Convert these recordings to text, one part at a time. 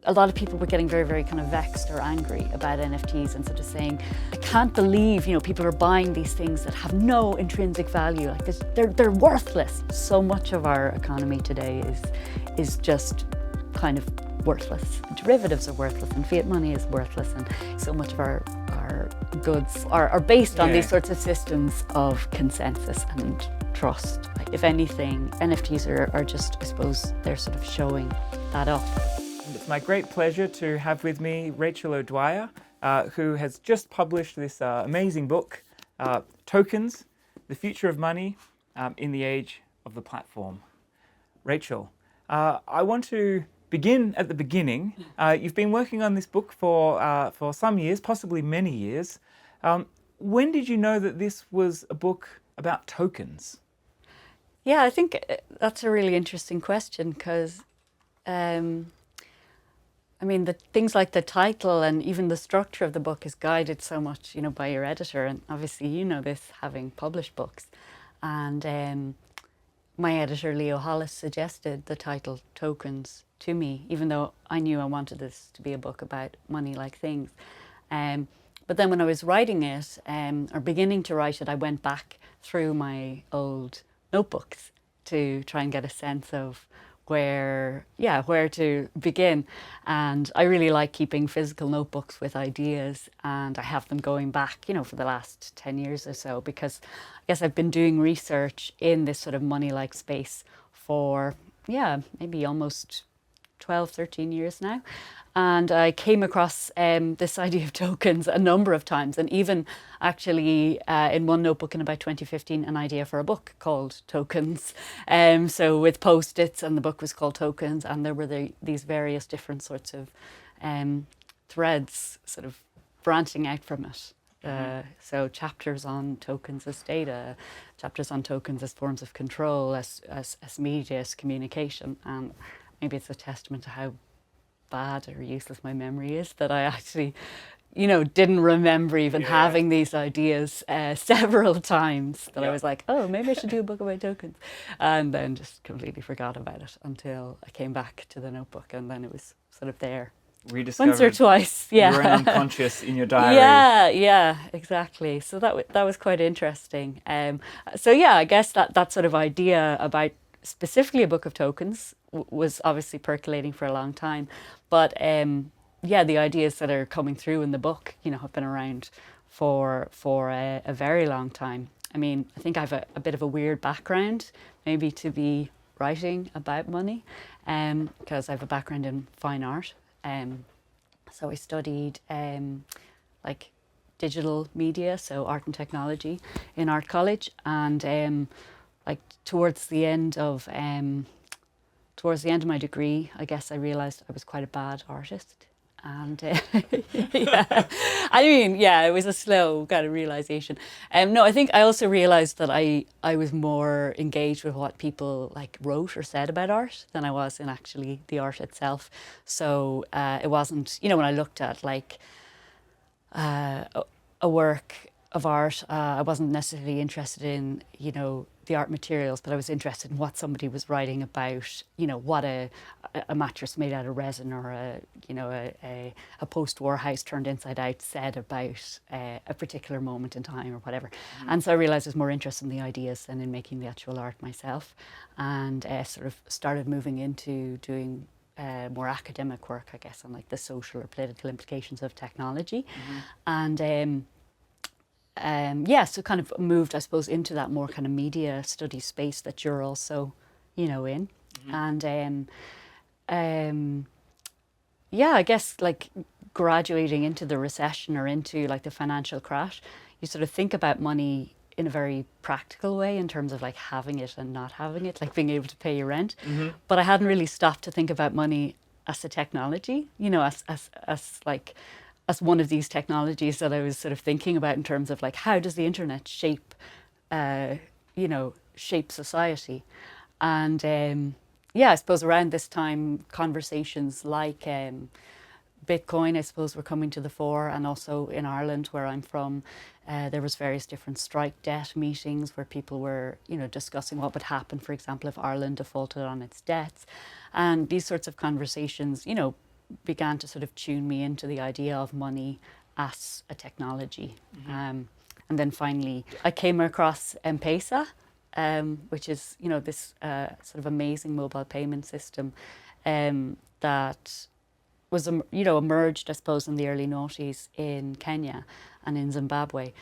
a lot of people were getting very, very kind of vexed or angry about NFTs and sort of saying, I can't believe, people are buying these things that have no intrinsic value. Like this, they're worthless. So much of our economy today is just kind of worthless. Derivatives are worthless and fiat money is worthless, and so much of our goods are based on these sorts of systems of consensus and trust. Like, if anything, NFTs are just, I suppose, they're sort of showing that up. It's my great pleasure to have with me Rachel O'Dwyer, who has just published this amazing book, Tokens, The Future of Money in the Age of the Platform. Rachel, I want to begin at the beginning. You've been working on this book for some years, possibly many years. When did you know that this was a book about tokens? Yeah, I think that's a really interesting question because, the things like the title and even the structure of the book is guided so much, by your editor. And obviously, you know this, having published books. And my editor, Leo Hollis, suggested the title Tokens to me, even though I knew I wanted this to be a book about money-like things. But then when I was writing it, or beginning to write it, I went back through my old notebooks to try and get a sense of where to begin. And I really like keeping physical notebooks with ideas, and I have them going back, for the last 10 years or so, because I guess I've been doing research in this sort of money-like space for, maybe almost 12, 13 years now. And I came across this idea of tokens a number of times, and even actually in one notebook in about 2015, an idea for a book called Tokens. So with Post-its, and the book was called Tokens, and there were these various different sorts of threads sort of branching out from it. So chapters on tokens as data, chapters on tokens as forms of control, as media, as communication. And maybe it's a testament to how bad or useless my memory is that I actually, didn't remember even having these ideas several times, that I was like, oh, maybe I should do a book about tokens. And then just completely forgot about it until I came back to the notebook, and then it was sort of there. Rediscovered once or twice, you were an unconscious in your diary. Yeah, exactly. So that was quite interesting. I guess that sort of idea about specifically a book of tokens was obviously percolating for a long time, but the ideas that are coming through in the book, have been around for a very long time. I think I have a bit of a weird background, maybe, to be writing about money, because I have a background in fine art. So I studied digital media, so art and technology, in art college, and towards the end of my degree, I guess I realised I was quite a bad artist. And it was a slow kind of realisation. I think I also realised that I was more engaged with what people wrote or said about art than I was in actually the art itself. So it wasn't, when I looked at a work of art, I wasn't necessarily interested in, the art materials, but I was interested in what somebody was writing about, what a mattress made out of resin, or a post-war house turned inside out said about a particular moment in time or whatever. Mm-hmm. And so I realised I was more interested in the ideas than in making the actual art myself, and sort of started moving into doing more academic work, I guess, on the social or political implications of technology. Mm-hmm. And so kind of moved, I suppose, into that more kind of media study space that you're also, in. Mm-hmm. And I guess graduating into the recession or into the financial crash, you sort of think about money in a very practical way in terms of having it and not having it, being able to pay your rent. Mm-hmm. But I hadn't really stopped to think about money as a technology, as one of these technologies that I was sort of thinking about in terms of how does the internet shape society. And I suppose around this time, conversations like Bitcoin, I suppose, were coming to the fore, and also in Ireland, where I'm from, there was various different strike debt meetings where people were, discussing what would happen, for example, if Ireland defaulted on its debts. And these sorts of conversations, began to sort of tune me into the idea of money as a technology. And then finally, I came across M-Pesa, which is, this sort of amazing mobile payment system that was, emerged, I suppose, in the early noughties in Kenya and in Zimbabwe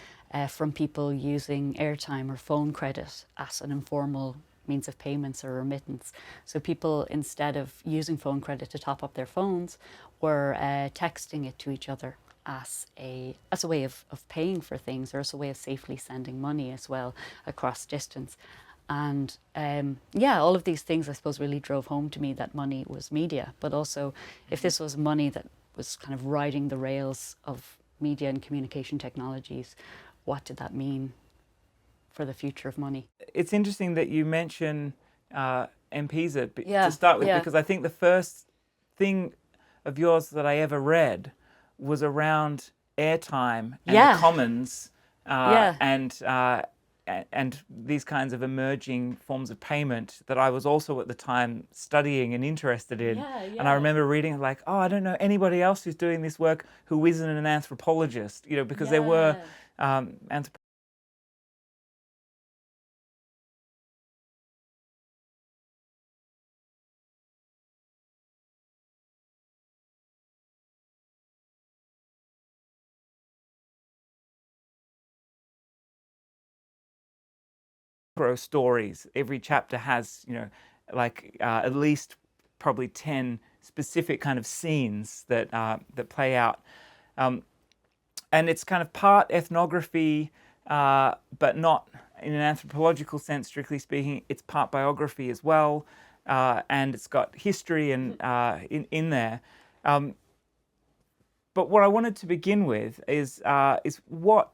from people using airtime or phone credit as an informal means of payments or remittance. So people, instead of using phone credit to top up their phones, were texting it to each other as a way of paying for things, or as a way of safely sending money as well across distance. And all of these things, I suppose, really drove home to me that money was media, but also if this was money that was kind of riding the rails of media and communication technologies, what did that mean for the future of money? It's interesting that you mention M-Pesa to start with, because I think the first thing of yours that I ever read was around Airtime and the Commons and these kinds of emerging forms of payment that I was also at the time studying and interested in. And I remember reading like, oh, I don't know anybody else who's doing this work who isn't an anthropologist, because there were stories. Every chapter has, at least probably 10 specific kind of scenes that that play out, and it's kind of part ethnography, but not in an anthropological sense, strictly speaking. It's part biography as well, and it's got history and in there. But what I wanted to begin with is what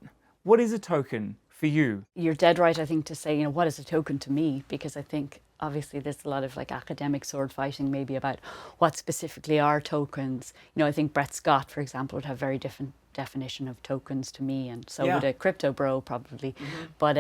is a token for you? You're dead right, I think, to say, what is a token to me? Because I think obviously there's a lot of academic sword fighting maybe about what specifically are tokens. I think Brett Scott, for example, would have very different definition of tokens to me, and so would a crypto bro probably. But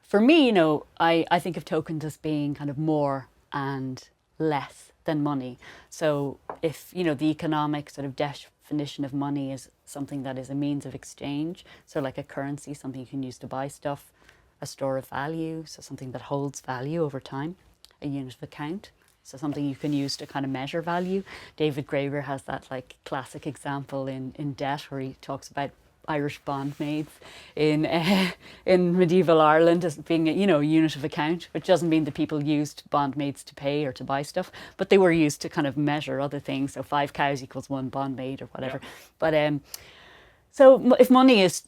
for me, I think of tokens as being kind of more and less than money. So if, the economic sort of definition of money is something that is a means of exchange, so like a currency, something you can use to buy stuff, a store of value, so something that holds value over time, a unit of account, so something you can use to kind of measure value. David Graeber has that classic example in Debt, where he talks about Irish bondmaids in medieval Ireland as being a unit of account, which doesn't mean that people used bondmaids to pay or to buy stuff, but they were used to kind of measure other things. So 5 cows equals 1 bondmaid or whatever. But so if money is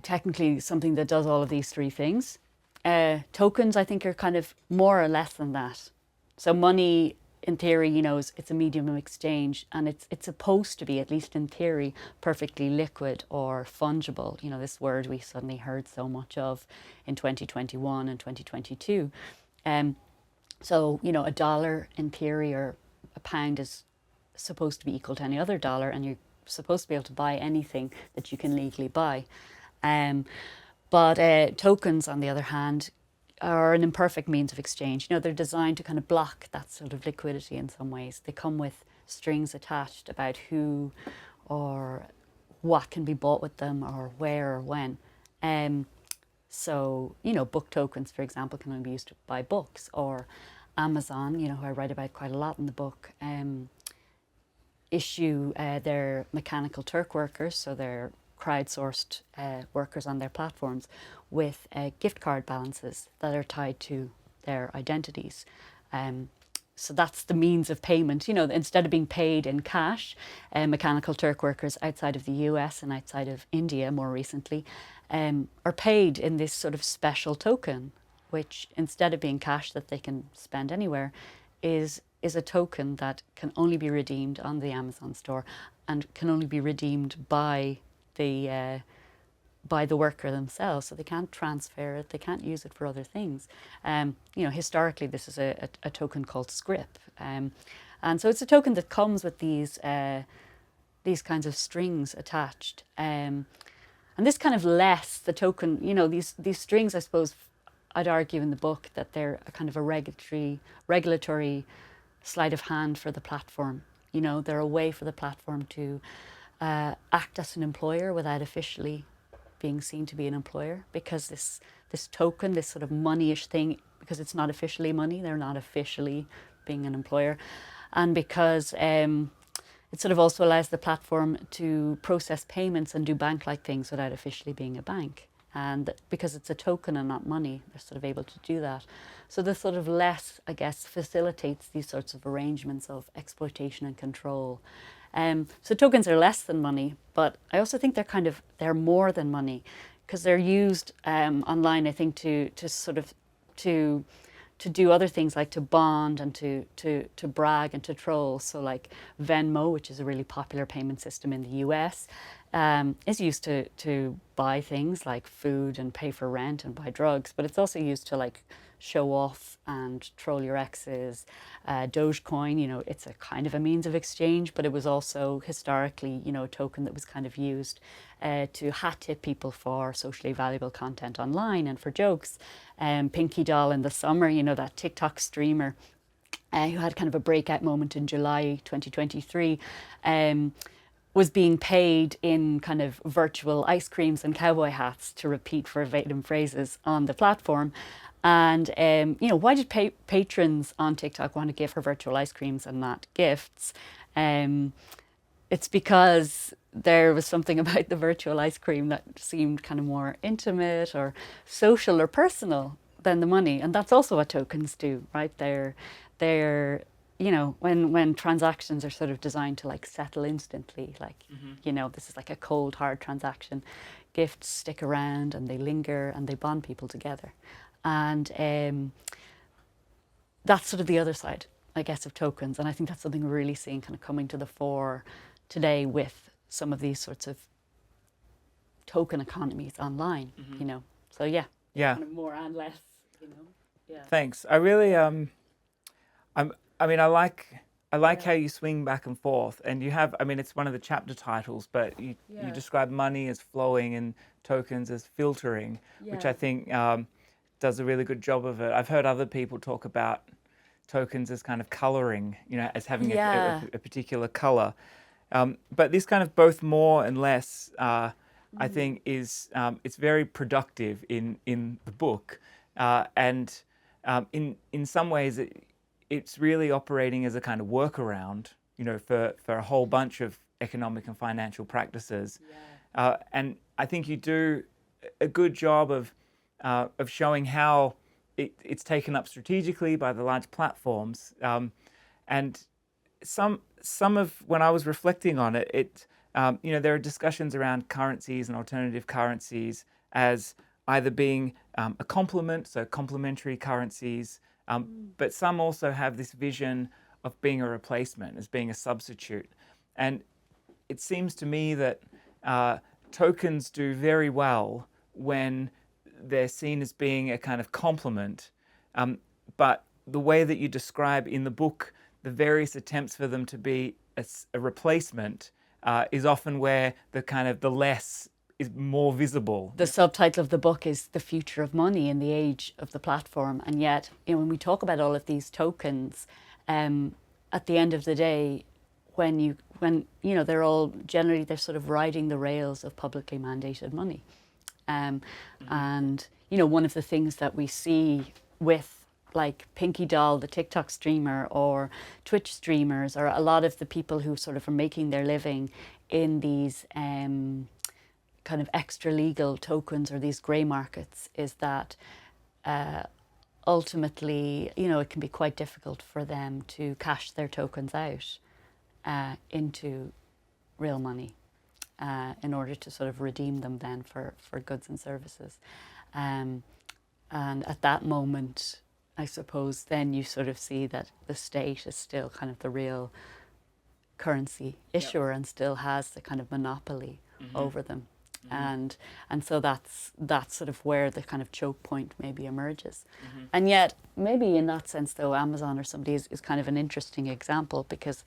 technically something that does all of these three things, tokens I think are kind of more or less than that. So money, in theory, it's a medium of exchange, and it's supposed to be, at least in theory, perfectly liquid or fungible. This word we suddenly heard so much of in 2021 and 2022. So, a dollar in theory or a pound is supposed to be equal to any other dollar, and you're supposed to be able to buy anything that you can legally buy. But tokens, on the other hand, are an imperfect means of exchange. They're designed to kind of block that sort of liquidity in some ways. They come with strings attached about who or what can be bought with them, or where or when. So, book tokens, for example, can only be used to buy books. Or Amazon, who I write about quite a lot in the book, issue their mechanical Turk workers, so they're crowdsourced workers on their platforms, with gift card balances that are tied to their identities. So that's the means of payment. Instead of being paid in cash, mechanical Turk workers outside of the US and outside of India more recently are paid in this sort of special token, which, instead of being cash that they can spend anywhere, is a token that can only be redeemed on the Amazon store, and can only be redeemed by the worker themselves. So they can't transfer it, they can't use it for other things. Historically, this is a token called scrip, and so it's a token that comes with these kinds of strings attached, and this kind of lets the token, these strings, I suppose I'd argue in the book that they're a kind of a regulatory sleight of hand for the platform. You know, they're a way for the platform to act as an employer without officially being seen to be an employer, because this token, this sort of money-ish thing, because it's not officially money, they're not officially being an employer, and because it sort of also allows the platform to process payments and do bank-like things without officially being a bank. And because it's a token and not money, they're sort of able to do that. So this sort of less, I guess, facilitates these sorts of arrangements of exploitation and control. So tokens are less than money, but I also think they're more than money, because they're used online, I think, to do other things, like to bond and to brag and to troll. So like Venmo, which is a really popular payment system in the US, is used to buy things like food and pay for rent and buy drugs, but it's also used to like show off and troll your exes. Dogecoin, you know, it's a kind of a means of exchange, but it was also historically, you know, a token that was kind of used to hat tip people for socially valuable content online and for jokes. Pinky Doll in the summer, you know, that TikTok streamer who had kind of a breakout moment in July 2023, was being paid in kind of virtual ice creams and cowboy hats to repeat verbatim phrases on the platform. And, you know, why did patrons on TikTok want to give her virtual ice creams and not gifts? It's because there was something about the virtual ice cream that seemed kind of more intimate or social or personal than the money. And that's also what tokens do, right? They're you know, when transactions are sort of designed to like settle instantly, like, you know, this is like a cold, hard transaction, gifts stick around and they linger and they bond people together. And that's sort of the other side, I guess, of tokens. And I think that's something we're really seeing kind of coming to the fore today with some of these sorts of token economies online, you know. So yeah, kind of more and less, you know. Yeah. Thanks. I really I like how you swing back and forth, and you have, I mean, it's one of the chapter titles, but you describe money as flowing and tokens as filtering, which I think does a really good job of it. I've heard other people talk about tokens as kind of coloring, you know, as having a particular color. But this kind of both more and less, I think is, it's very productive in the book. And in some ways, it's really operating as a kind of workaround, you know, for a whole bunch of economic and financial practices. And I think you do a good job of showing how it's taken up strategically by the large platforms. And some of, when I was reflecting on it, you know, there are discussions around currencies and alternative currencies as either being a complement, so complementary currencies, but some also have this vision of being a replacement, as being a substitute. And it seems to me that tokens do very well when they're seen as being a kind of complement. But the way that you describe in the book the various attempts for them to be a replacement is often where the kind of the less is more visible. The subtitle of the book is The Future of Money in the Age of the Platform. And yet, you know, when we talk about all of these tokens, at the end of the day, when you know, they're sort of riding the rails of publicly mandated money. And, you know, one of the things that we see with like Pinky Doll, the TikTok streamer, or Twitch streamers, or a lot of the people who sort of are making their living in these kind of extra legal tokens or these grey markets, is that ultimately, you know, it can be quite difficult for them to cash their tokens out into real money in order to sort of redeem them then for goods and services. And at that moment, I suppose, then you sort of see that the state is still kind of the real currency issuer and still has the kind of monopoly over them. And so that's sort of where the kind of choke point maybe emerges. And yet, maybe in that sense, though, Amazon or somebody is kind of an interesting example, because,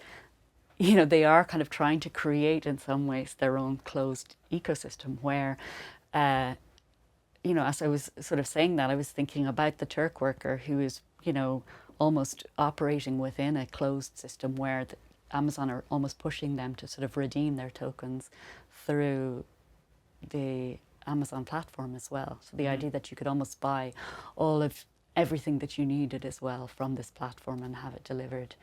you know, they are kind of trying to create in some ways their own closed ecosystem where, you know, as I was sort of saying that, I was thinking about the Turk worker who is, you know, almost operating within a closed system where Amazon are almost pushing them to sort of redeem their tokens through the Amazon platform as well. So the idea that you could almost buy all of everything that you needed as well from this platform and have it delivered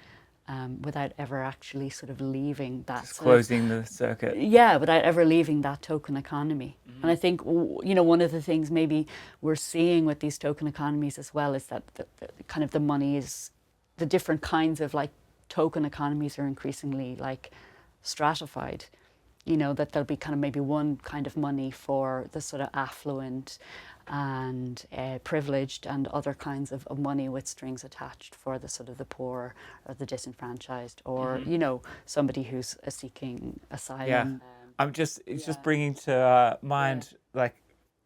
without ever actually sort of leaving that. Just closing the circuit. Yeah, without ever leaving that token economy. And I think, you know, one of the things maybe we're seeing with these token economies as well is that the kind of the money is, the different kinds of like token economies are increasingly like stratified. You know, that there'll be kind of maybe one kind of money for the sort of affluent and privileged, and other kinds of money with strings attached for the sort of the poor or the disenfranchised, or, you know, somebody who's seeking asylum. Yeah. It's just bringing to mind like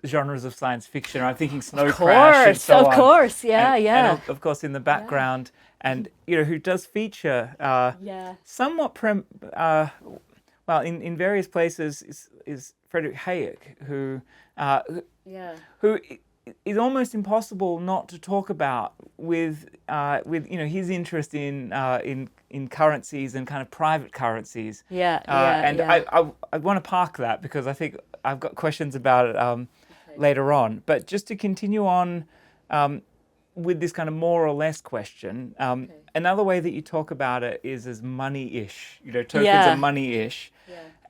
genres of science fiction. I'm thinking Snow Crash and so on. Of course, yeah, and of course in the background, and you know, who does feature somewhat well, in various places is Friedrich Hayek, who is almost impossible not to talk about with you know, his interest in currencies and kind of private currencies. I want to park that because I think I've got questions about it later on. But just to continue on with this kind of more or less question, another way that you talk about it is as money-ish. You know, tokens are money-ish,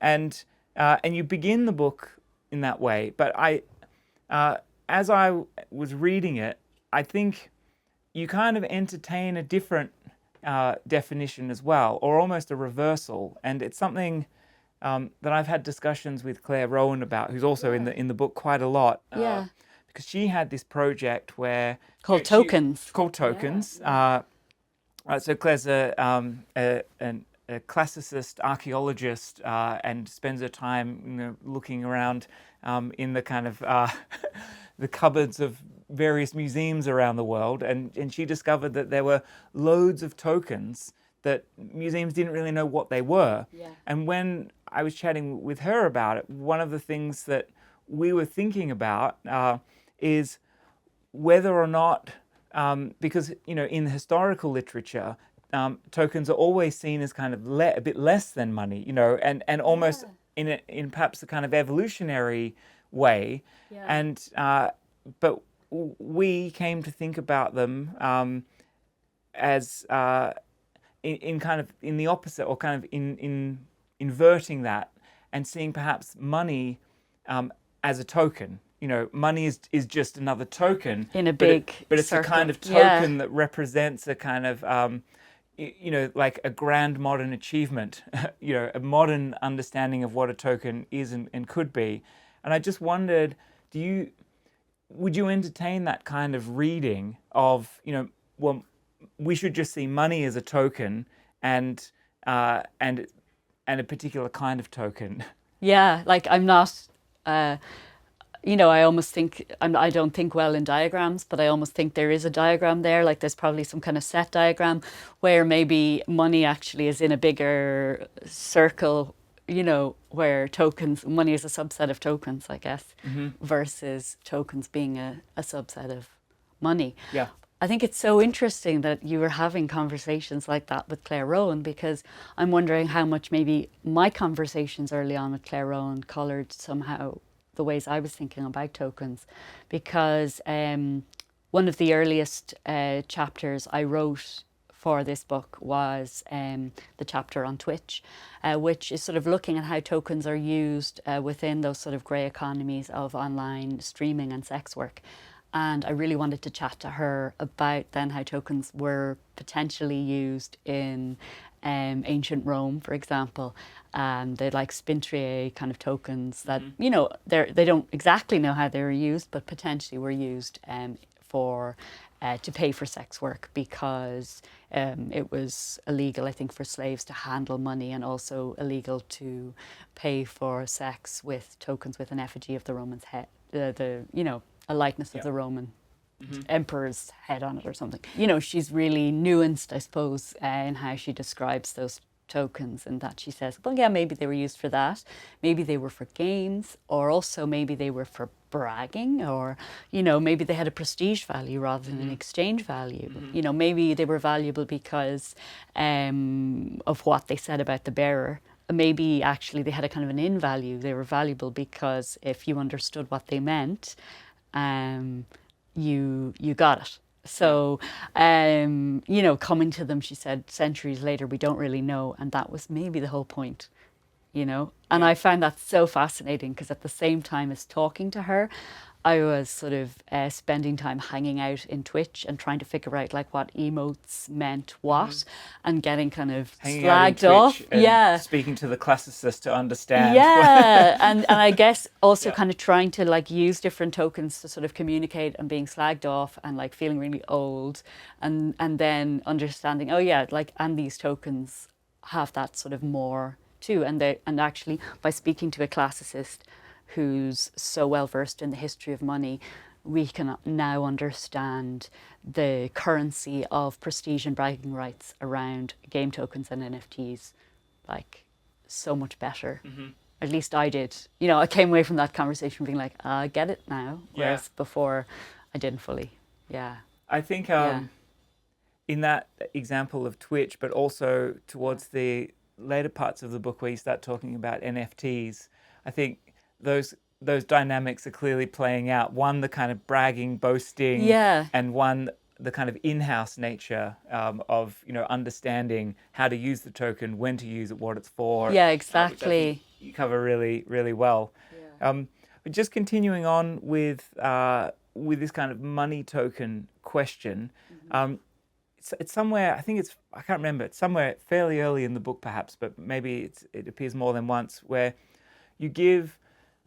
and you begin the book in that way. But as I was reading it, I think you kind of entertain a different definition as well, or almost a reversal. And it's something that I've had discussions with Claire Rowan about, who's also in the book quite a lot. Because she had this project where called Tokens. So Claire's a classicist archaeologist and spends her time, you know, looking around in the kind of the cupboards of various museums around the world, and she discovered that there were loads of tokens that museums didn't really know what they were. And when I was chatting with her about it, one of the things that we were thinking about is whether or not, because, you know, in historical literature, tokens are always seen as kind of a bit less than money, you know, and almost in perhaps a kind of evolutionary way. And but we came to think about them as in kind of in the opposite, or kind of in inverting that and seeing perhaps money as a token. You know, money is just another token in a big but it's circle. a kind of token that represents a kind of you know, like a grand modern achievement, you know, a modern understanding of what a token is and could be. And I just wondered, would you entertain that kind of reading of, you know, well, we should just see money as a token and a particular kind of token? Yeah, like I'm not, you know, I almost think, I don't think well in diagrams, but I almost think there is a diagram there. Like there's probably some kind of set diagram where maybe money actually is in a bigger circle, you know, where money is a subset of tokens, I guess, versus tokens being a subset of money. Yeah. I think it's so interesting that you were having conversations like that with Claire Rowan, because I'm wondering how much maybe my conversations early on with Claire Rowan coloured somehow the ways I was thinking about tokens. Because one of the earliest chapters I wrote for this book was the chapter on Twitch, which is sort of looking at how tokens are used within those sort of grey economies of online streaming and sex work. And I really wanted to chat to her about then how tokens were potentially used in ancient Rome, for example. They're like spintriae kind of tokens that, you know, they don't exactly know how they were used, but potentially were used to pay for sex work, because it was illegal, I think, for slaves to handle money, and also illegal to pay for sex with tokens with an effigy of the Roman's head, you know, a likeness of the Roman emperor's head on it or something. You know, she's really nuanced, I suppose, in how she describes those tokens, and that she says, well, yeah, maybe they were used for that. Maybe they were for games, or also maybe they were for bragging, or, you know, maybe they had a prestige value rather than an exchange value. You know, maybe they were valuable because of what they said about the bearer. Maybe actually they had a kind of an in value. They were valuable because if you understood what they meant, you got it. So, you know, coming to them, she said, centuries later, we don't really know. And that was maybe the whole point, you know. And I found that so fascinating because at the same time as talking to her, I was sort of spending time hanging out in Twitch and trying to figure out like what emotes meant what, and getting kind of Hanging out in slagged off. Twitch and Yeah. speaking to the classicist to understand. Yeah, and I guess also kind of trying to like use different tokens to sort of communicate, and being slagged off and like feeling really old, and then understanding, oh yeah, like, and these tokens have that sort of more too, and actually by speaking to a classicist who's so well versed in the history of money, we can now understand the currency of prestige and bragging rights around game tokens and NFTs like so much better. At least I did. You know, I came away from that conversation being like, I get it now. Whereas before I didn't fully. Yeah. I think in that example of Twitch, but also towards the later parts of the book where you start talking about NFTs, I think those dynamics are clearly playing out. One, the kind of bragging, boasting, and one, the kind of in-house nature of, you know, understanding how to use the token, when to use it, what it's for. Yeah, exactly. You cover really, really well. But just continuing on with this kind of money token question, it's somewhere, I can't remember, it's somewhere fairly early in the book perhaps, but maybe it appears more than once, where you give,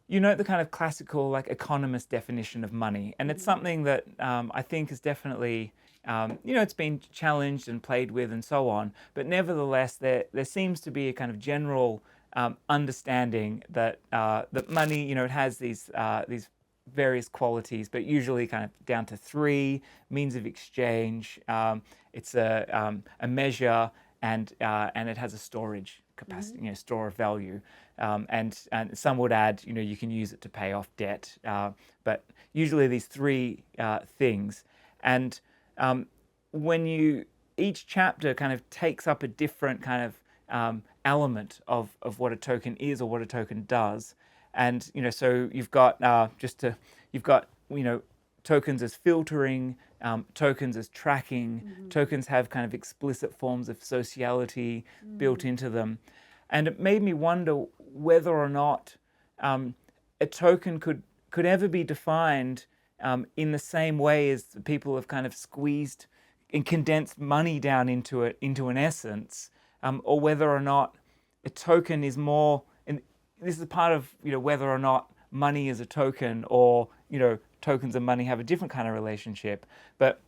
you know, the kind of classical like economist definition of money. And it's something that I think is definitely, you know, it's been challenged and played with and so on, but nevertheless there seems to be a kind of general understanding that that money, you know, it has these various qualities, but usually kind of down to three: means of exchange, it's a measure, and it has a storage capacity, you know, store of value, and some would add, you know, you can use it to pay off debt, but usually these three things. And when each chapter kind of takes up a different kind of element of what a token is or what a token does. And, you know, so you've got you know, tokens as filtering, tokens as tracking, tokens have kind of explicit forms of sociality built into them. And it made me wonder whether or not a token could ever be defined in the same way as people have kind of squeezed and condensed money down into an essence, or whether or not a token is more, and this is part of, you know, whether or not money is a token, or, you know, tokens and money have a different kind of relationship. But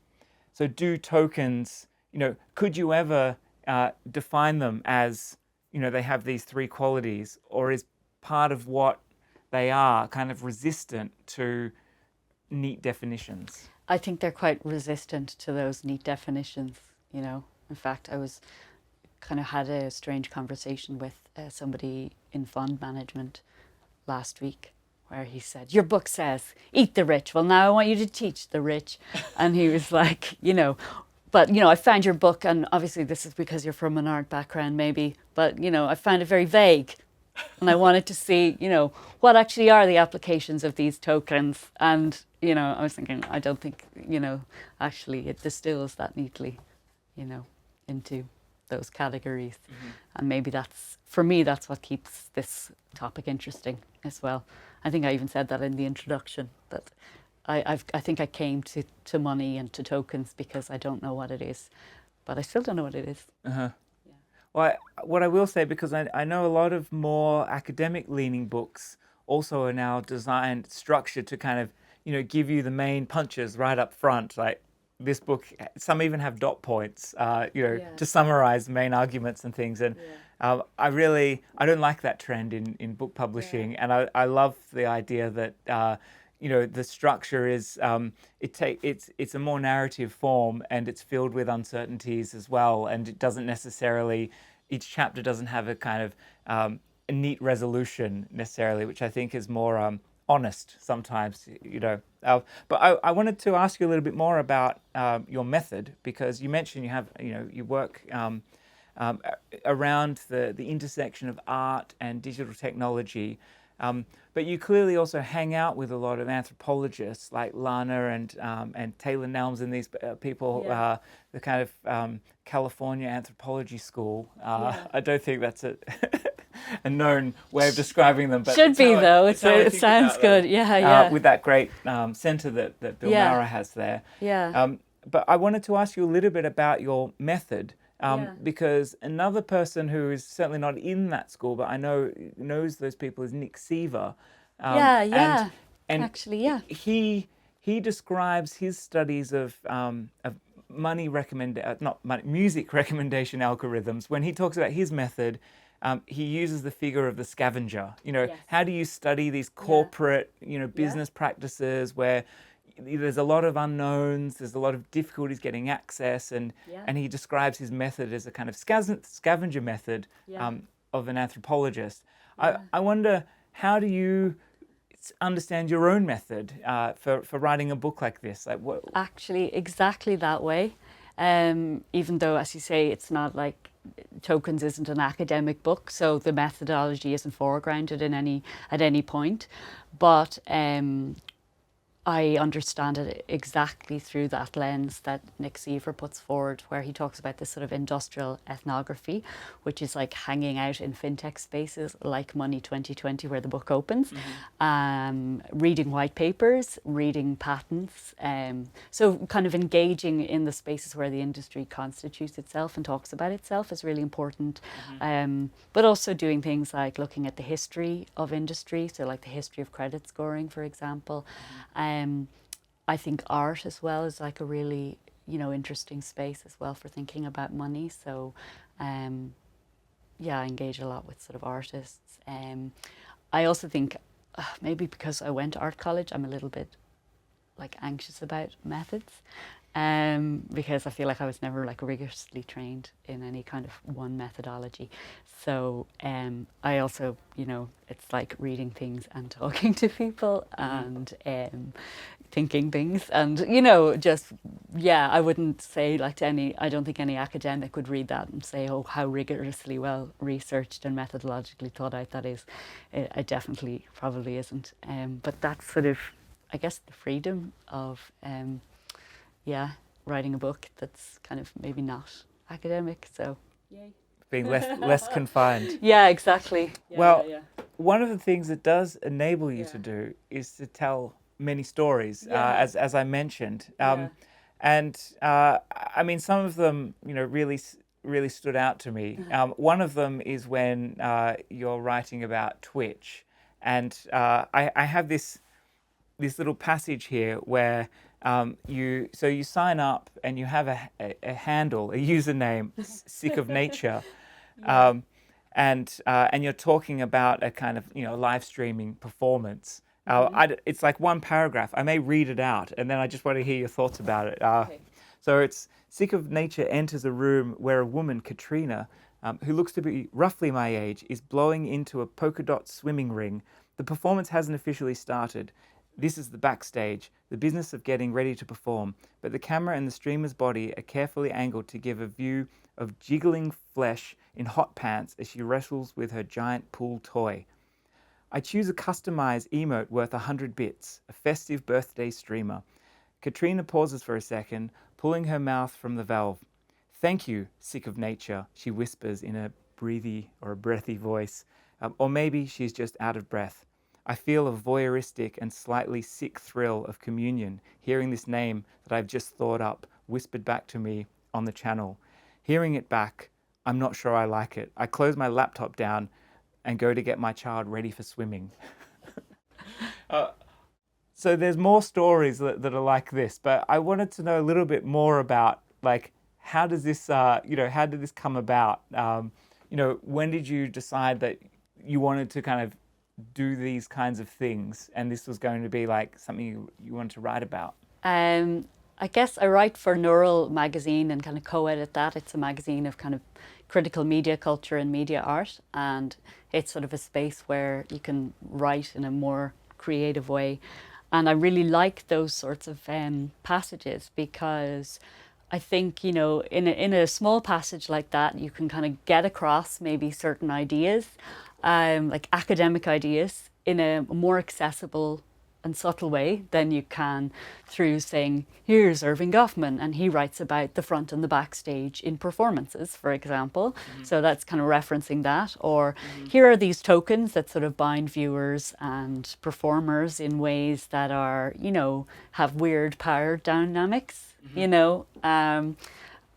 so do tokens, you know, could you ever define them as, you know, they have these three qualities, or is part of what they are kind of resistant to neat definitions? I think they're quite resistant to those neat definitions, you know. In fact, I was kind of had a strange conversation with somebody in fund management last week, where he said, your book says, eat the rich. Well, now I want you to teach the rich. And he was like, you know, but, you know, I found your book, and obviously this is because you're from an art background maybe, but, you know, I found it very vague. And I wanted to see, you know, what actually are the applications of these tokens. And, you know, I was thinking, I don't think, you know, actually it distills that neatly, you know, into those categories. And maybe that's, for me, that's what keeps this topic interesting as well. I think I even said that in the introduction, that I think I came to money and to tokens because I don't know what it is, but I still don't know what it is. Well, what I will say, because I know a lot of more academic-leaning books also are now structured to kind of, you know, give you the main punches right up front. Like this book, some even have dot points, you know, to summarize the main arguments and things. And I don't like that trend in book publishing. And I love the idea that, you know, the structure is, it's a more narrative form, and it's filled with uncertainties as well. And it doesn't necessarily each chapter doesn't have a kind of a neat resolution necessarily, which I think is more honest sometimes, you know. But I wanted to ask you a little bit more about your method, because you mentioned you have, you know, you work around the intersection of art and digital technology. But you clearly also hang out with a lot of anthropologists like Lana and Taylor Nelms and these people, the kind of California Anthropology School. I don't think that's a known way of describing them, but should be though. It sounds good. Yeah. With that great center that Bill Mara has there. Yeah. But I wanted to ask you a little bit about your method. Because another person who is certainly not in that school, but I know knows those people, is Nick Seaver. And actually, yeah. He describes his studies of music recommendation algorithms. When he talks about his method, he uses the figure of the scavenger. You know, how do you study these corporate, you know, business practices where there's a lot of unknowns, there's a lot of difficulties getting access, and he describes his method as a kind of scavenger method of an anthropologist. I wonder, how do you understand your own method for writing a book like this? Like, what? Actually, exactly that way. Even though, as you say, it's not like Tokens isn't an academic book, so the methodology isn't foregrounded at any point, but I understand it exactly through that lens that Nick Seaver puts forward, where he talks about this sort of industrial ethnography, which is like hanging out in fintech spaces like Money 2020, where the book opens, reading white papers, reading patents. So kind of engaging in the spaces where the industry constitutes itself and talks about itself is really important. But also doing things like looking at the history of industry, so like the history of credit scoring, for example. I think art as well is like a really, you know, interesting space as well for thinking about money. So, I engage a lot with sort of artists. I also think maybe because I went to art college, I'm a little bit like anxious about methods, because I feel like I was never like rigorously trained in any kind of one methodology. So I also, you know, it's like reading things and talking to people and thinking things, and, you know, just, I wouldn't say like I don't think any academic would read that and say, oh, how rigorously well researched and methodologically thought out that is. It definitely probably isn't. But that's sort of, I guess, the freedom of, writing a book that's kind of maybe not academic. So, yay. Being less confined. Yeah, exactly. One of the things it does enable you to do is to tell many stories, as I mentioned. And I mean, some of them, you know, really stood out to me. One of them is when you're writing about Twitch, and I have this little passage here where you sign up and you have a handle, a username, Sick of Nature, and you're talking about a kind of, you know, live streaming performance. It's like one paragraph. I may read it out, and then I just want to hear your thoughts about it. Okay. So it's Sick of Nature enters a room where a woman, Katrina, who looks to be roughly my age, is blowing into a polka dot swimming ring. The performance hasn't officially started. This is the backstage, the business of getting ready to perform, but the camera and the streamer's body are carefully angled to give a view of jiggling flesh in hot pants as she wrestles with her giant pool toy. I choose a customized emote worth 100 bits, a festive birthday streamer. Katrina pauses for a second, pulling her mouth from the valve. Thank you, Sick of Nature, she whispers in a breathy or a breathy voice. Or maybe she's just out of breath. I feel a voyeuristic and slightly sick thrill of communion, hearing this name that I've just thought up whispered back to me on the channel. Hearing it back, I'm not sure I like it. I close my laptop down and go to get my child ready for swimming. So there's more stories that are like this, but I wanted to know a little bit more about, like, how does this, how did this come about? When did you decide that you wanted to kind of do these kinds of things, and this was going to be like something you wanted to write about? I guess I write for Neural magazine and kind of co-edit that. It's a magazine of kind of critical media culture and media art, and it's sort of a space where you can write in a more creative way. And I really like those sorts of passages, because I think, you know, in a small passage like that, you can kind of get across maybe certain ideas, like academic ideas, in a more accessible and subtle way than you can through saying, here's Irving Goffman, and he writes about the front and the backstage in performances, for example. So that's kind of referencing that. Or here are these tokens that sort of bind viewers and performers in ways that are, you know, have weird power dynamics, you know.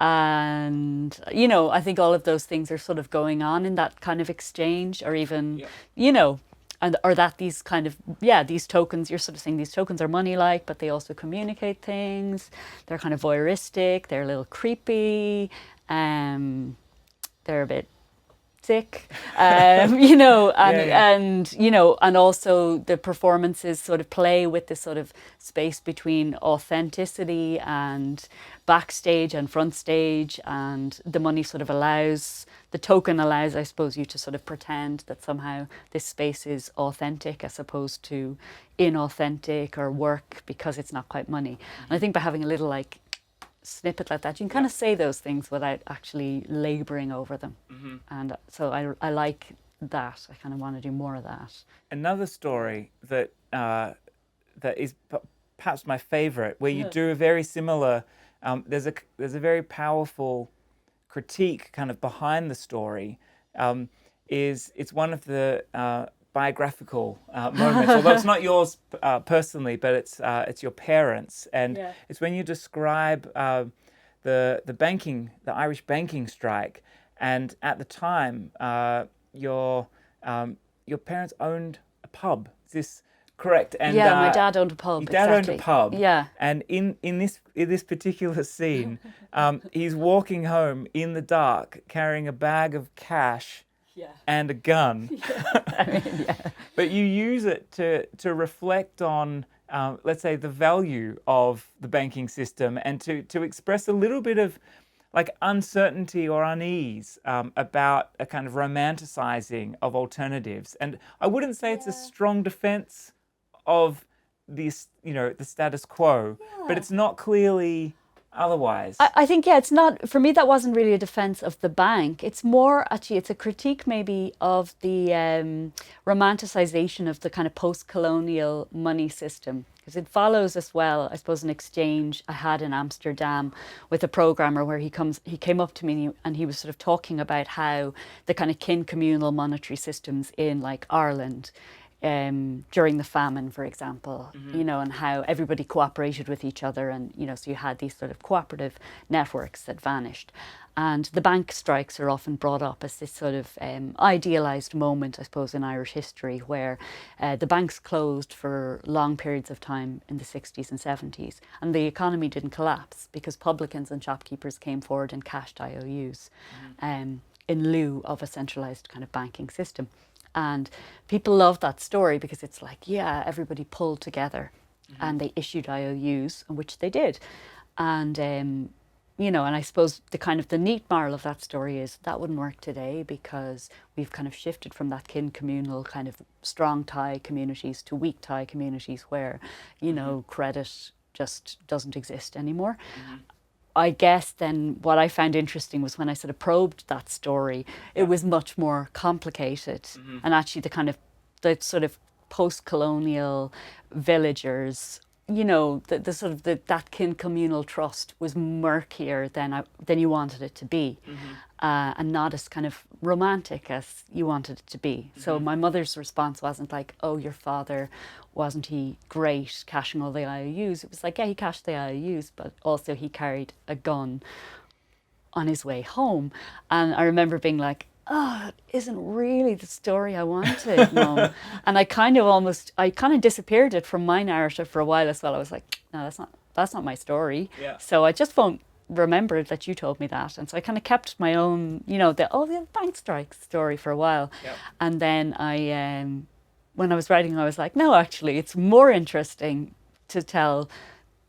And, you know, I think all of those things are sort of going on in that kind of exchange, or even, you know, and or that these kind of, these tokens, you're sort of saying these tokens are money-like, but they also communicate things. They're kind of voyeuristic. They're a little creepy. They're a bit sick, you know, and you know, and also the performances sort of play with this sort of space between authenticity and backstage and front stage, and the money sort of allows, the token allows, I suppose, you to sort of pretend that somehow this space is authentic as opposed to inauthentic or work, because it's not quite money. And I think by having a little like snippet like that, you can kind of say those things without actually labouring over them. And so I like that. I kind of want to do more of that. Another story that that is perhaps my favourite, where you do a very similar. There's a very powerful critique kind of behind the story. It's one of the biographical moments, although it's not yours personally, but it's your parents, and it's when you describe the Irish banking strike, and at the time your parents owned a pub. Is this correct? And my dad owned a pub. Your dad owned a pub. Yeah. And in this particular scene, he's walking home in the dark carrying a bag of cash and a gun. But you use it to reflect on, let's say, the value of the banking system, and to express a little bit of like uncertainty or unease about a kind of romanticizing of alternatives. And I wouldn't say it's a strong defense of this, you know, the status quo, but it's not clearly otherwise. I think, it's not, for me, that wasn't really a defense of the bank. It's more, actually, it's a critique maybe of the romanticization of the kind of post-colonial money system. Because it follows as well, I suppose, an exchange I had in Amsterdam with a programmer where he came up to me and he was sort of talking about how the kind of kin communal monetary systems in like Ireland during the famine, for example, you know, and how everybody cooperated with each other, and, you know, so you had these sort of cooperative networks that vanished. And the bank strikes are often brought up as this sort of idealised moment, I suppose, in Irish history, where the banks closed for long periods of time in the 60s and 70s, and the economy didn't collapse because publicans and shopkeepers came forward and cashed IOUs in lieu of a centralised kind of banking system. And people love that story because it's like, everybody pulled together and they issued IOUs, which they did. And, you know, and I suppose the neat moral of that story is that wouldn't work today, because we've kind of shifted from that kin communal kind of strong tie communities to weak tie communities where, you know, credit just doesn't exist anymore. I guess then what I found interesting was when I sort of probed that story, it was much more complicated. And actually the sort of post-colonial villagers, you know, the sort of that kin communal trust was murkier than you wanted it to be, and not as kind of romantic as you wanted it to be. So my mother's response wasn't like, oh, your father, wasn't he great cashing all the IOUs? It was like, he cashed the IOUs, but also he carried a gun on his way home. And I remember being like, that isn't really the story I wanted, Mum. And I kind of disappeared it from my narrative for a while as well. I was like, no, that's not my story. So I just won't remember that you told me that. And so I kind of kept my own, you know, the bank strike story for a while. And then when I was writing, I was like, no, actually, it's more interesting to tell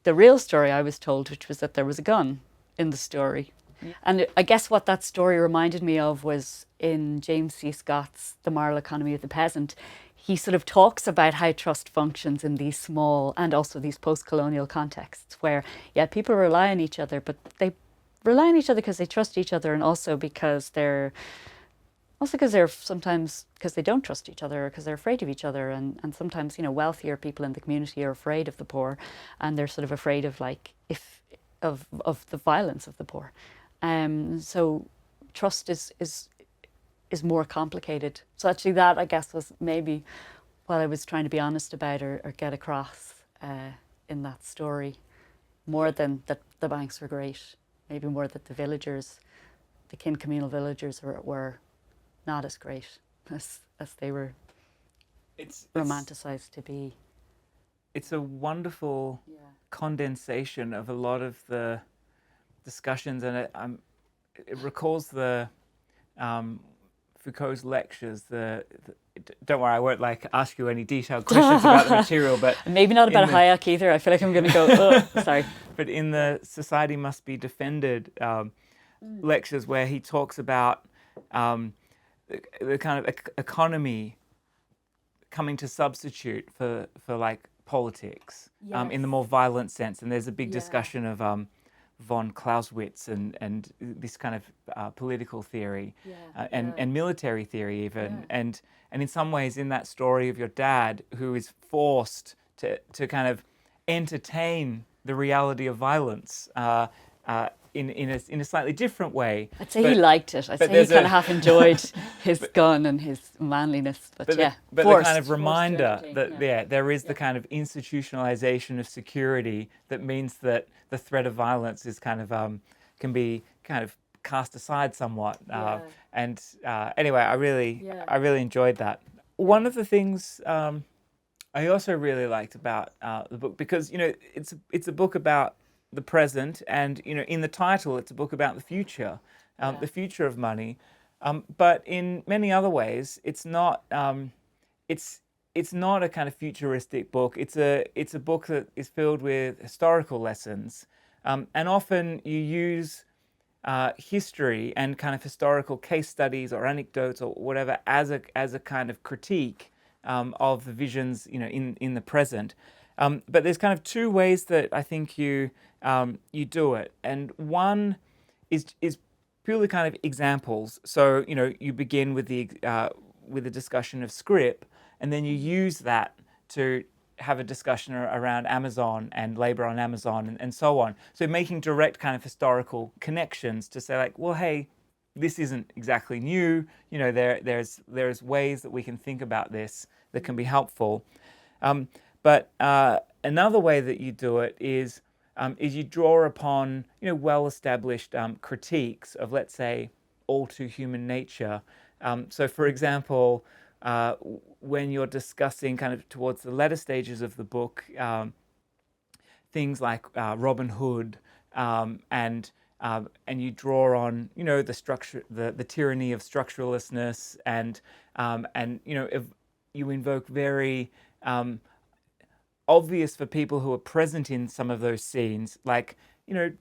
the real story I was told, which was that there was a gun in the story. And I guess what that story reminded me of was in James C. Scott's The Moral Economy of the Peasant. He sort of talks about how trust functions in these small and also these post-colonial contexts where, yeah, people rely on each other, but they rely on each other because they trust each other, and also because they're sometimes because they don't trust each other or because they're afraid of each other. And sometimes, you know, wealthier people in the community are afraid of the poor, and they're sort of afraid of of the violence of the poor. So trust is more complicated. So actually that, I guess, was maybe what I was trying to be honest about or get across in that story, more than that the banks were great, maybe more that the villagers, the kin communal villagers were not as great as they were romanticized to be. It's a wonderful condensation of a lot of the discussions, and it recalls the Foucault's lectures. Don't worry, I won't ask you any detailed questions about the material, but maybe not about Hayek either. I feel like I'm going to go. Oh, sorry. But in the Society Must Be Defended lectures, where he talks about the kind of economy coming to substitute for politics in the more violent sense, and there's a big discussion of von Clausewitz and this kind of political theory and military theory even, and in some ways in that story of your dad who is forced to kind of entertain the reality of violence in a slightly different way. I'd say he liked it. I'd say he kind of half enjoyed his gun and his manliness. But the kind of reminder that there is the kind of institutionalization of security that means that the threat of violence is kind of can be kind of cast aside somewhat. And anyway, I really enjoyed that. One of the things I also really liked about the book, because it's a book about the present, and in the title it's a book about the future, the future of money, but in many other ways it's not it's not a kind of futuristic book. It's a book that is filled with historical lessons, and often you use history and kind of historical case studies or anecdotes or whatever as a kind of critique of the visions in the present. But there's kind of two ways that I think you do it, and one is purely kind of examples. So you begin with the discussion of script, and then you use that to have a discussion around Amazon and labor on Amazon and so on. So making direct kind of historical connections to say well, hey, this isn't exactly new. There's ways that we can think about this that can be helpful. But another way that you do it is you draw upon well-established critiques of, let's say, all too human nature. So, for example, when you're discussing kind of towards the latter stages of the book, things like Robin Hood, and you draw on the structure, the tyranny of structuralistness, and if you invoke very obvious for people who are present in some of those scenes, like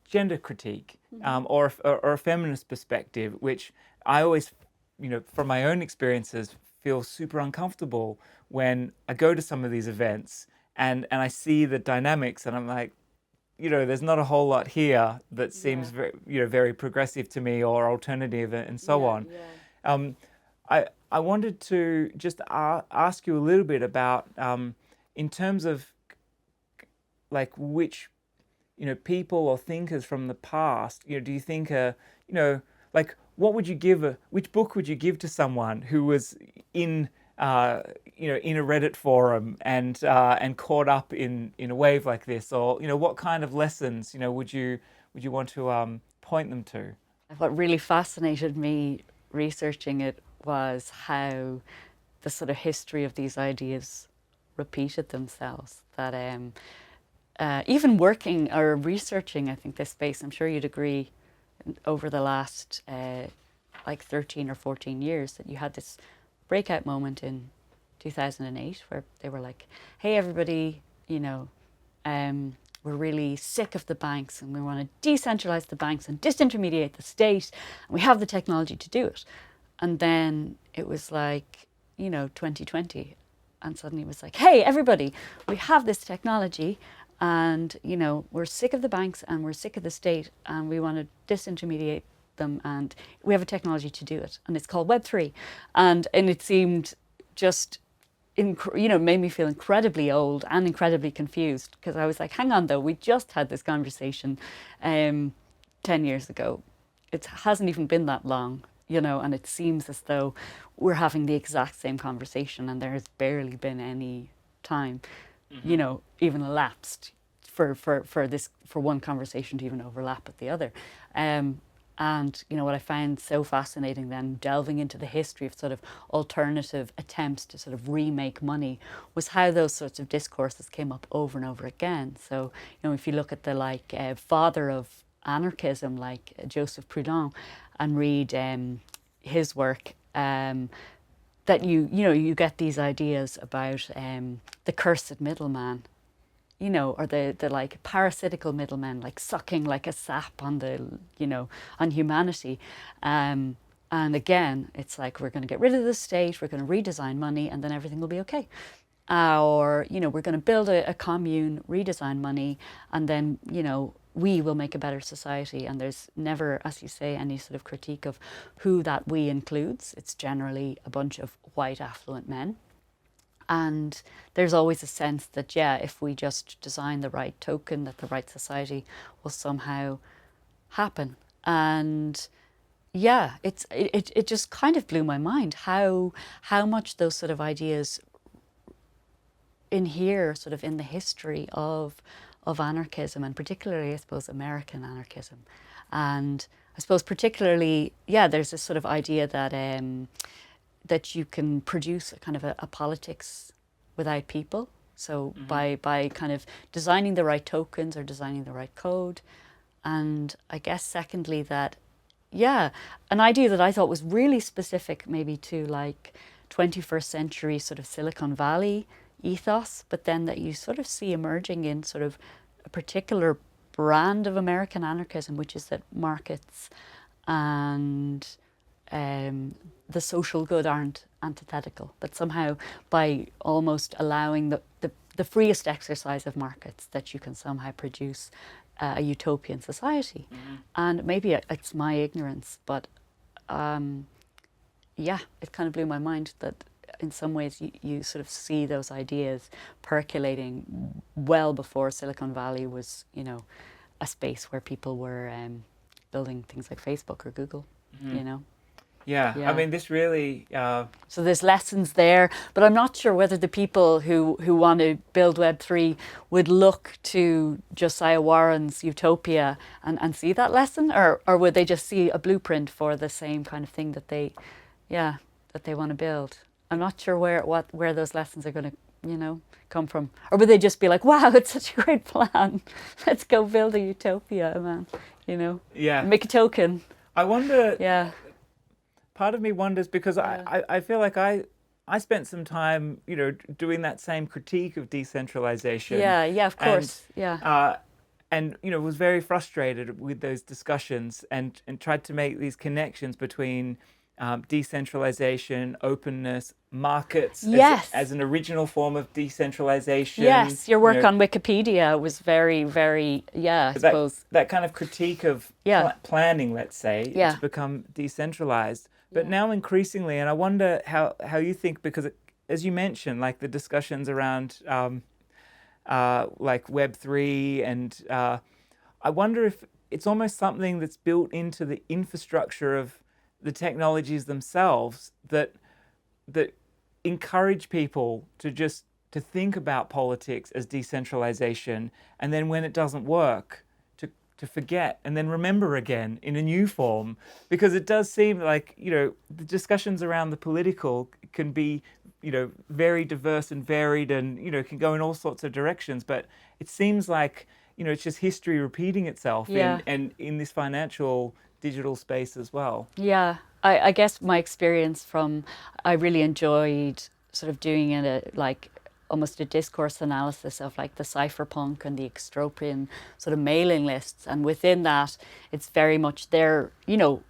gender critique, or a feminist perspective, which I always, from my own experiences, feel super uncomfortable when I go to some of these events and I see the dynamics, and I'm like, there's not a whole lot here that seems very, very progressive to me or alternative and so on. I wanted to just ask you a little bit about, in terms of which people or thinkers from the past, do you think what would you give which book would you give to someone who was in in a Reddit forum and caught up in a wave like this, or what kind of lessons would you want to point them to? What really fascinated me researching it was how the sort of history of these ideas repeated themselves. That even working or researching, I think, this space, I'm sure you'd agree, over the last 13 or 14 years, that you had this breakout moment in 2008 where they were like, hey, everybody, we're really sick of the banks and we want to decentralize the banks and disintermediate the state. And we have the technology to do it. And then it was like, 2020. And suddenly it was like, hey, everybody, we have this technology and, we're sick of the banks and we're sick of the state and we want to disintermediate them and we have a technology to do it. And it's called Web3. And it seemed just, made me feel incredibly old and incredibly confused because I was like, hang on though, we just had this conversation 10 years ago. It hasn't even been that long. And it seems as though we're having the exact same conversation and there has barely been any time, even elapsed for one conversation to even overlap with the other. And, what I found so fascinating then, delving into the history of sort of alternative attempts to sort of remake money, was how those sorts of discourses came up over and over again. So, if you look at the father of anarchism, like Joseph Proudhon, and read his work, that you get these ideas about the cursed middleman, or the like parasitical middlemen, like sucking like a sap on on humanity. And again, it's like we're going to get rid of the state, we're going to redesign money, and then everything will be okay. Or we're going to build a commune, redesign money, and then we will make a better society. And there's never, as you say, any sort of critique of who that we includes. It's generally a bunch of white affluent men. And there's always a sense that, if we just design the right token, that the right society will somehow happen. And it just kind of blew my mind how much those sort of ideas inhere sort of in the history of anarchism, and particularly, I suppose, American anarchism. And I suppose particularly, there's this sort of idea that that you can produce a kind of a politics without people. So by kind of designing the right tokens or designing the right code. And I guess secondly that, an idea that I thought was really specific maybe to like 21st century sort of Silicon Valley ethos, but then that you sort of see emerging in sort of a particular brand of American anarchism, which is that markets and the social good aren't antithetical, but somehow by almost allowing the freest exercise of markets, that you can somehow produce a utopian society. And maybe it's my ignorance, but it kind of blew my mind that in some ways you sort of see those ideas percolating well before Silicon Valley was, a space where people were building things like Facebook or Google, Yeah, I mean, this really... So there's lessons there, but I'm not sure whether the people who want to build Web3 would look to Josiah Warren's Utopia and see that lesson, or would they just see a blueprint for the same kind of thing that they want to build. I'm not sure where those lessons are going to, come from. Or would they just be like, wow, it's such a great plan. Let's go build a utopia, man, Yeah. Make a token. I wonder... Yeah. Part of me wonders, because I feel like I spent some time, doing that same critique of decentralization. Yeah, of course. And was very frustrated with those discussions and tried to make these connections between decentralization, openness, markets as an original form of decentralization. Yes, your work on Wikipedia was very, very, I suppose. That kind of critique of planning, let's say, to become decentralized. But now increasingly, and I wonder how you think, because as you mentioned, like the discussions around like Web3, and I wonder if it's almost something that's built into the infrastructure of the technologies themselves that encourage people to think about politics as decentralization, and then when it doesn't work, to forget and then remember again in a new form. Because it does seem like, the discussions around the political can be, very diverse and varied and, can go in all sorts of directions. But it seems like, it's just history repeating itself in this financial digital space as well. Yeah, I guess my experience I really enjoyed sort of doing it almost a discourse analysis of like the cypherpunk and the extropian sort of mailing lists. And within that, it's very much there, you know,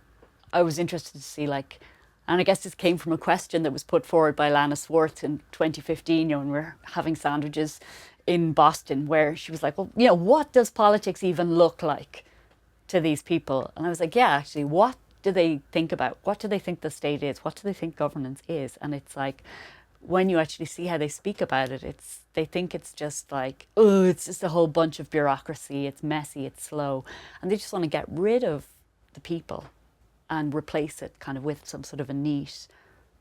I was interested to see like, and I guess this came from a question that was put forward by Lana Swartz in 2015, you know, when we were having sandwiches in Boston, where she was like, well, you know, what does politics even look like to these people? And I was like, yeah, actually, what do they think about? What do they think the state is? What do they think governance is? And it's like, when you actually see how they speak about it, they think it's just like, oh, it's just a whole bunch of bureaucracy. It's messy, it's slow. And they just want to get rid of the people and replace it kind of with some sort of a neat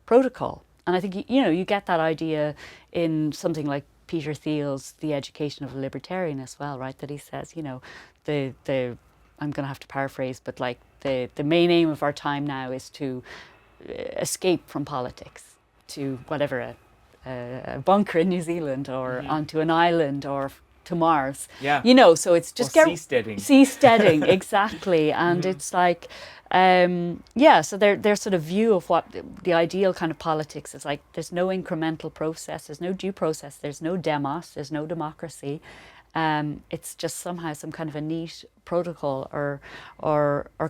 protocol. And I think, you know, you get that idea in something like Peter Thiel's The Education of a Libertarian as well, right? That he says, you know, the I'm going to have to paraphrase, but like the main aim of our time now is to escape from politics to whatever, a bunker in New Zealand or onto an island or to Mars. Yeah. You know, so it's just seasteading. Seasteading, exactly. And it's like, yeah, so their sort of view of what the ideal kind of politics is like. There's no incremental process, there's no due process, there's no demos, there's no democracy. It's just somehow some kind of a neat protocol or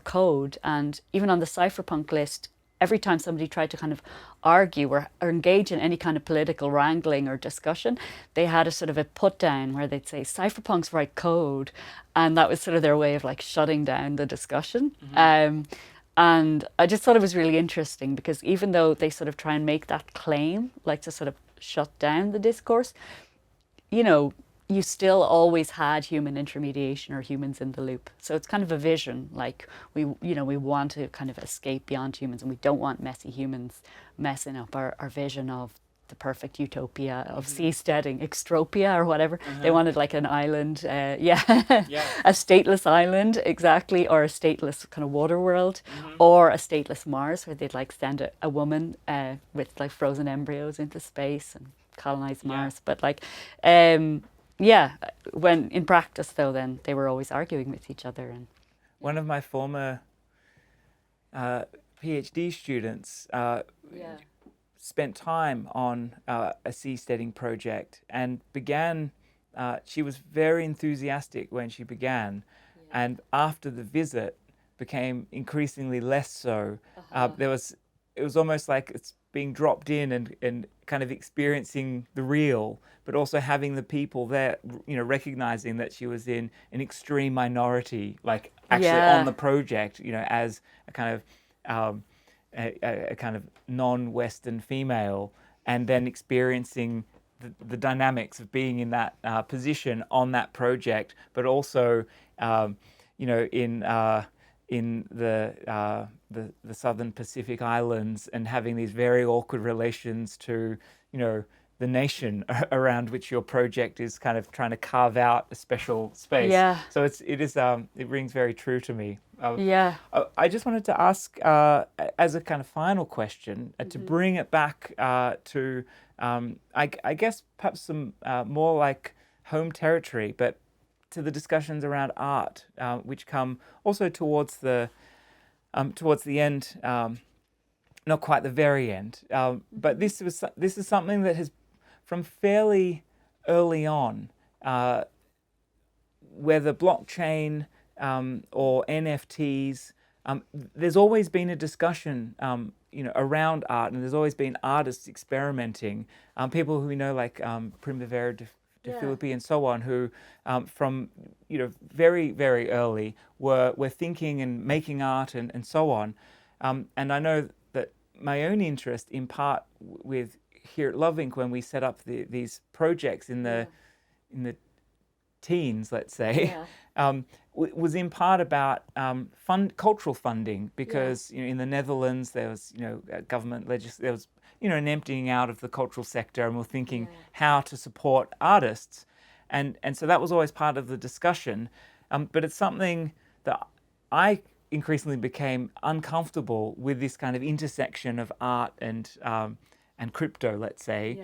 code. And even on the cypherpunk list, every time somebody tried to kind of argue or engage in any kind of political wrangling or discussion, they had a sort of a put down where they'd say cypherpunks write code, and that was sort of their way of like shutting down the discussion. And I just thought it was really interesting because even though they sort of try and make that claim, like to sort of shut down the discourse, you know, you still always had human intermediation or humans in the loop. So it's kind of a vision, like we want to kind of escape beyond humans, and we don't want messy humans messing up our vision of the perfect utopia of seasteading, extropia or whatever. They wanted like an island, a stateless island, exactly, or a stateless kind of water world, or a stateless Mars, where they'd like send a woman with like frozen embryos into space and colonize Mars. But like, yeah, when in practice though, then they were always arguing with each other. And one of my former PhD students spent time on a seasteading project and began, she was very enthusiastic when she began, and after the visit became increasingly less so. It was almost like it's being dropped in and kind of experiencing the real, but also having the people there, you know, recognizing that she was in an extreme minority, like actually on the project, you know, as a kind of a kind of non-Western female, and then experiencing the dynamics of being in that position on that project, but also, you know, in the Southern Pacific Islands, and having these very awkward relations to, you know, the nation around which your project is kind of trying to carve out a special space. So it rings very true to me. I just wanted to ask, as a kind of final question, to bring it back to, I guess perhaps some more like home territory, but to the discussions around art, which come also towards the end, not quite the very end. But this is something that has, from fairly early on, whether blockchain or NFTs, there's always been a discussion, you know, around art, and there's always been artists experimenting. People who we know, like Primavera de Filippi and so on, who from, you know, very, very early were thinking and making art and so on. And I know that my own interest, in part with here at Love Inc., when we set up these projects in the teens, let's say, was in part about cultural funding, because you know, in the Netherlands there was, you know, government there was, you know, an emptying out of the cultural sector, and we're thinking how to support artists, and so that was always part of the discussion. But it's something that I increasingly became uncomfortable with, this kind of intersection of art and crypto, let's say,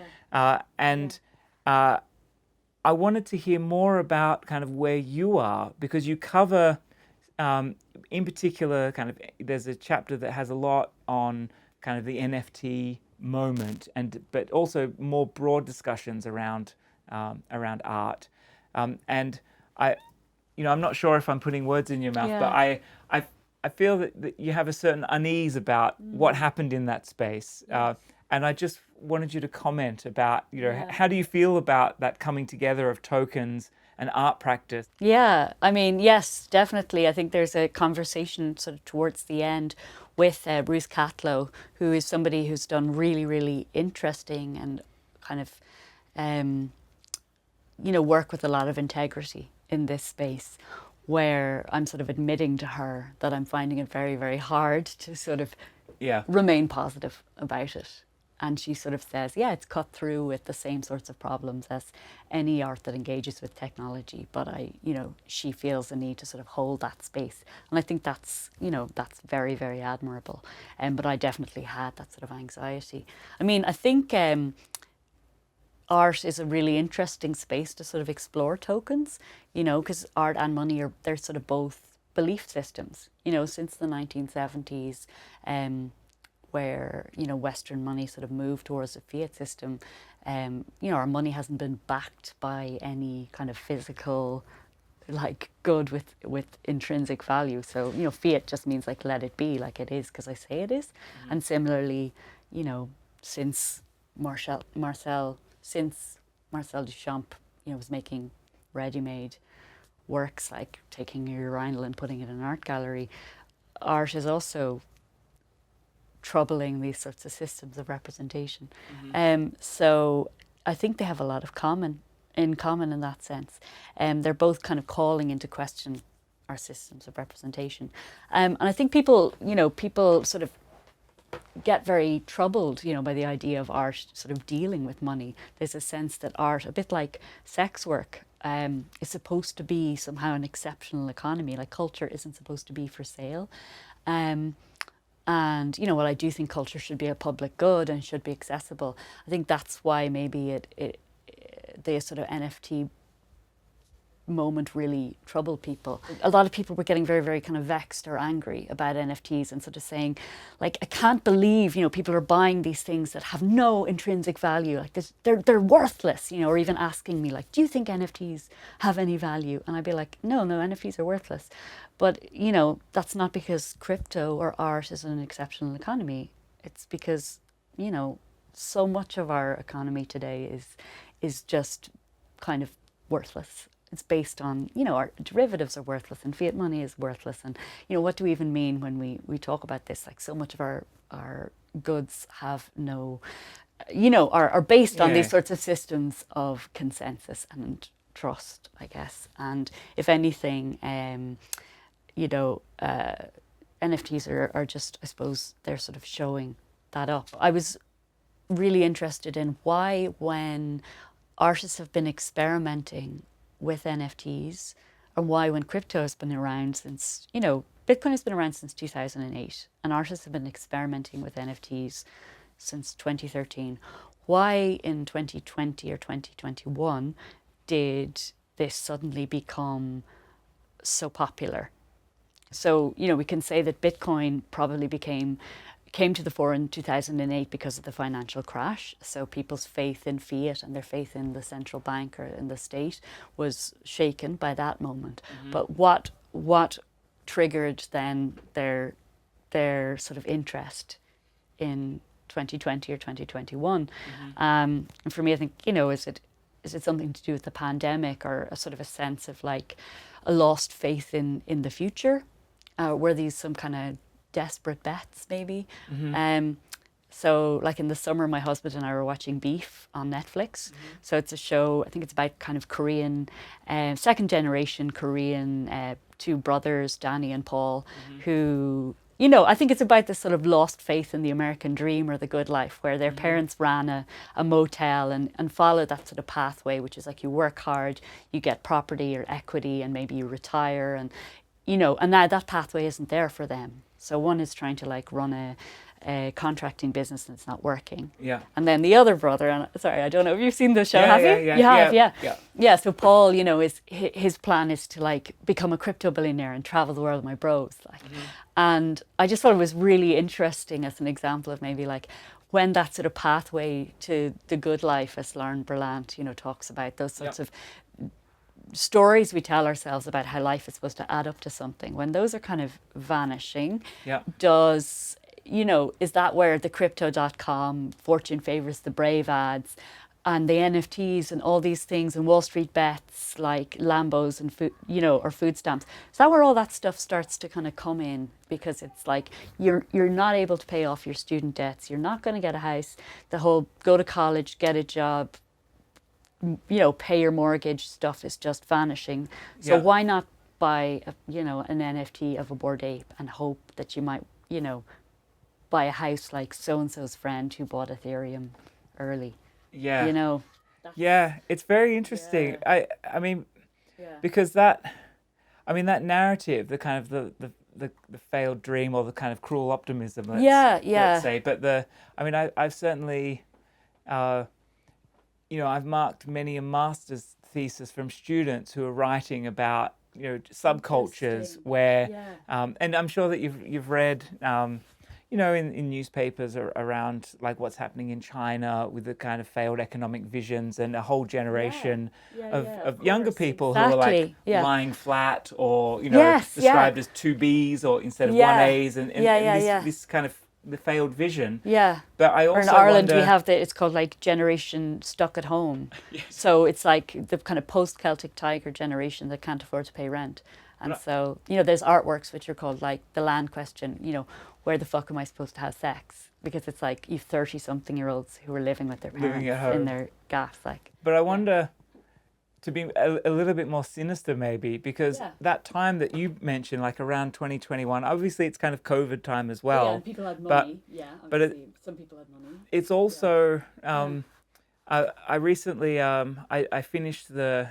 I wanted to hear more about kind of where you are, because you cover, in particular, kind of, there's a chapter that has a lot on kind of the NFT moment, but also more broad discussions around art. And I'm not sure if I'm putting words in your mouth, but I feel that you have a certain unease about what happened in that space. And I just wanted you to comment about, how do you feel about that coming together of tokens and art practice? Yeah, I mean, yes, definitely. I think there's a conversation sort of towards the end with Bruce Catlow, who is somebody who's done really, really interesting and kind of, work with a lot of integrity in this space, where I'm sort of admitting to her that I'm finding it very, very hard to sort of remain positive about it. And she sort of says, it's cut through with the same sorts of problems as any art that engages with technology. But she feels the need to sort of hold that space. And I think that's very, very admirable. But I definitely had that sort of anxiety. I mean, I think art is a really interesting space to sort of explore tokens, because art and money they're sort of both belief systems, since the 1970s. Where Western money sort of moved towards a fiat system, our money hasn't been backed by any kind of physical, like, good with intrinsic value. So fiat just means like let it be, like it is because I say it is. And similarly, since Marcel Duchamp, was making ready-made works, like taking a urinal and putting it in an art gallery, art is also troubling these sorts of systems of representation. So I think they have a lot of in common in that sense. They're both kind of calling into question our systems of representation. And I think people sort of get very troubled, by the idea of art sort of dealing with money. There's a sense that art, a bit like sex work, is supposed to be somehow an exceptional economy. Like, culture isn't supposed to be for sale. And, while I do think culture should be a public good and should be accessible, I think that's why maybe the sort of NFT moment really troubled people. A lot of people were getting very, very kind of vexed or angry about NFTs and sort of saying, like, I can't believe, people are buying these things that have no intrinsic value. Like, they're worthless, or even asking me, like, do you think NFTs have any value? And I'd be like, no, NFTs are worthless. But, that's not because crypto or art is an exceptional economy. It's because, so much of our economy today is just kind of worthless. It's based on, our derivatives are worthless and fiat money is worthless. And, what do we even mean when we talk about this? Like, so much of our goods have no, are based on these sorts of systems of consensus and trust, I guess. And if anything, NFTs are just, I suppose, they're sort of showing that up. I was really interested in why, when artists have been experimenting with NFTs, and why, when crypto has been around since, Bitcoin has been around since 2008, and artists have been experimenting with NFTs since 2013, why in 2020 or 2021 did this suddenly become so popular? So, we can say that Bitcoin probably came to the fore in 2008 because of the financial crash. So people's faith in fiat and their faith in the central bank or in the state was shaken by that moment. But what triggered then their sort of interest in 2020 or 2021? And for me, I think, is it something to do with the pandemic, or a sort of a sense of like a lost faith in the future? Were these some kind of desperate bets, maybe? So, like, in the summer, my husband and I were watching Beef on Netflix. So it's a show, I think it's about kind of Korean, second generation Korean, two brothers, Danny and Paul, who, I think it's about this sort of lost faith in the American dream or the good life, where their parents ran a motel and followed that sort of pathway, which is like, you work hard, you get property or equity, and maybe you retire, and and now that pathway isn't there for them. So one is trying to like run a contracting business and it's not working. Yeah. And then the other brother, and sorry, I don't know if you've seen the show, have you? Yeah, You have, yeah. Yeah, so Paul, his plan is to like become a crypto billionaire and travel the world with my bros. Like, and I just thought it was really interesting as an example of maybe like when that sort of pathway to the good life, as Lauren Berlant, talks about, those sorts of stories we tell ourselves about how life is supposed to add up to something, when those are kind of vanishing, is that where the crypto.com, fortune favors the brave ads, and the NFTs and all these things and Wall Street bets like Lambos and food, or food stamps, is that where all that stuff starts to kind of come in? Because it's like you're not able to pay off your student debts, you're not going to get a house, the whole go to college, get a job, pay your mortgage stuff is just vanishing. So why not buy an NFT of a Bored Ape and hope that you might buy a house like so and so's friend who bought Ethereum early? It's very interesting. I mean, because that narrative, the kind of the failed dream, or the kind of cruel optimism, let's say. But I've certainly, I've marked many a master's thesis from students who are writing about subcultures where, and I'm sure that you've read. In newspapers around like what's happening in China with the kind of failed economic visions and a whole generation of younger people who are like lying flat, or described as 2Bs or instead of 1As, and this kind of the failed vision. But I also, or in Ireland we have it's called like generation stuck at home. So it's like the kind of post-Celtic Tiger generation that can't afford to pay rent. And so, there's artworks which are called like The Land Question, where the fuck am I supposed to have sex? Because it's like you've 30-something-year-olds who are living with their parents in their gaff. But I wonder, to be a little bit more sinister maybe, because that time that you mentioned, like around 2021, obviously it's kind of COVID time as well. And people had money. But some people had money. It's also, I recently, I finished the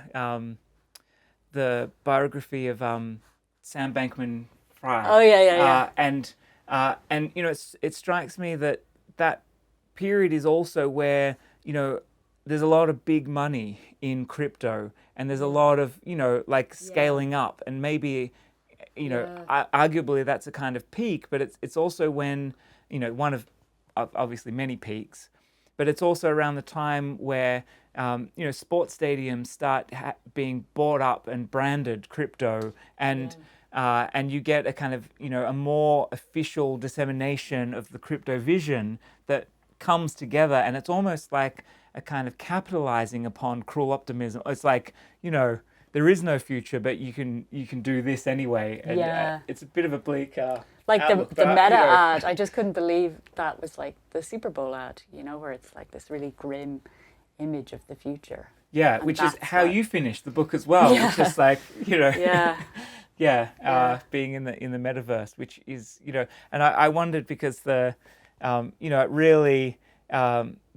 biography of Sam Bankman-Fried. And it strikes me that period is also where there's a lot of big money in crypto, and there's a lot of scaling up, and maybe arguably that's a kind of peak, but it's also when one of obviously many peaks, but it's also around the time where sports stadiums start being bought up and branded crypto, and you get a kind of a more official dissemination of the crypto vision that comes together, and it's almost like a kind of capitalizing upon cruel optimism. It's like there is no future, but you can do this anyway, and it's a bit of a bleak like outlook, the meta ad. I just couldn't believe that was like the Super Bowl ad, where it's like this really grim image of the future. Yeah, and which is how you finished the book as well. Which is like being in the metaverse, which is and I wondered because the it really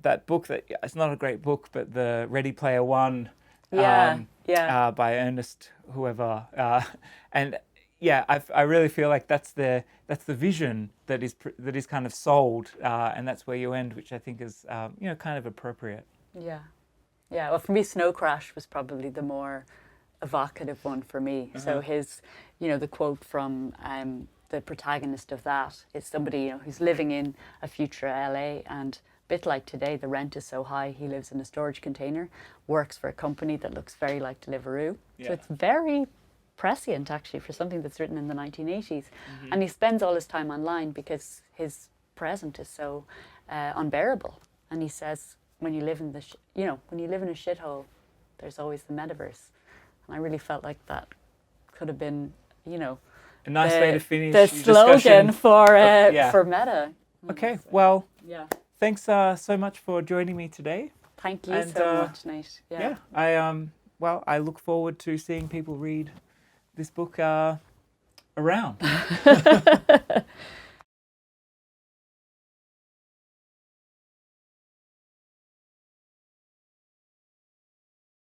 that book, that it's not a great book, but the Ready Player One by Ernest whoever, and I really feel like that's the vision that is kind of sold, and that's where you end, which I think is kind of appropriate. Well, for me, Snow Crash was probably the more evocative one for me. So his the quote from the protagonist of that is somebody who's living in a future LA, and a bit like today, the rent is so high he lives in a storage container, works for a company that looks very like Deliveroo. So it's very prescient actually for something that's written in the 1980s. And he spends all his time online because his present is so unbearable. And he says, when you live in when you live in a shithole, there's always the metaverse. And I really felt like that could have been a nice way to finish the slogan for Meta. Okay, well, thanks so much for joining me today. Thank you so much, Nate. I look forward to seeing people read this book around.